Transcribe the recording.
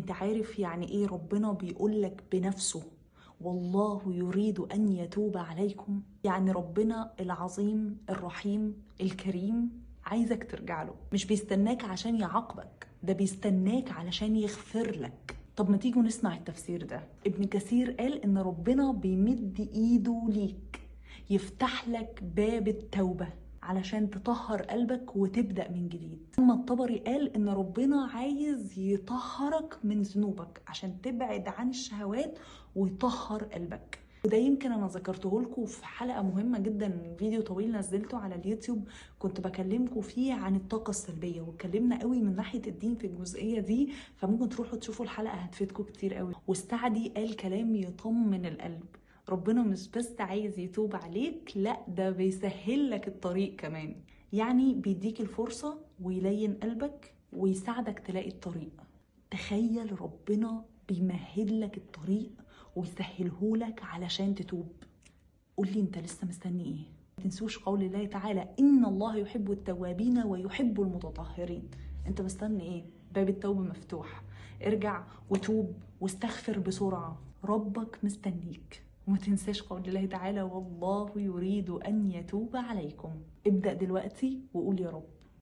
انت عارف يعني ايه ربنا بيقولك بنفسه والله يريد ان يتوب عليكم؟ يعني ربنا العظيم الرحيم الكريم عايزك ترجع له، مش بيستناك عشان يعاقبك، ده بيستناك علشان يغفر لك. طب ما تيجوا نسمع التفسير ده. ابن كثير قال ان ربنا بيمد ايده ليك يفتح لك باب التوبة علشان تطهر قلبك وتبدأ من جديد. اما الطبري قال ان ربنا عايز يطهرك من ذنوبك عشان تبعد عن الشهوات ويطهر قلبك. وده يمكن انا ذكرته لكم في حلقة مهمة جدا، فيديو طويل نزلته على اليوتيوب كنت بكلمكم فيه عن الطاقة السلبية، واتكلمنا قوي من ناحية الدين في الجزئية دي، فممكن تروحوا تشوفوا الحلقة هتفيدكم كتير قوي. واستعدي قال كلام يطمن القلب. ربنا مش بس عايز يتوب عليك، لا ده بيسهل لك الطريق كمان، يعني بيديك الفرصة ويلين قلبك ويساعدك تلاقي الطريق. تخيل ربنا بيمهد لك الطريق ويسهلهولك علشان تتوب. قولي انت لسه مستني ايه؟ ما تنسوش قول الله تعالى ان الله يحب التوابين ويحب المتطهرين. انت مستني ايه؟ باب التوبة مفتوح، ارجع وتوب واستغفر بسرعة، ربك مستنيك. وما تنساش قول الله تعالى والله يريد ان يتوب عليكم. ابدأ دلوقتي وقول يا رب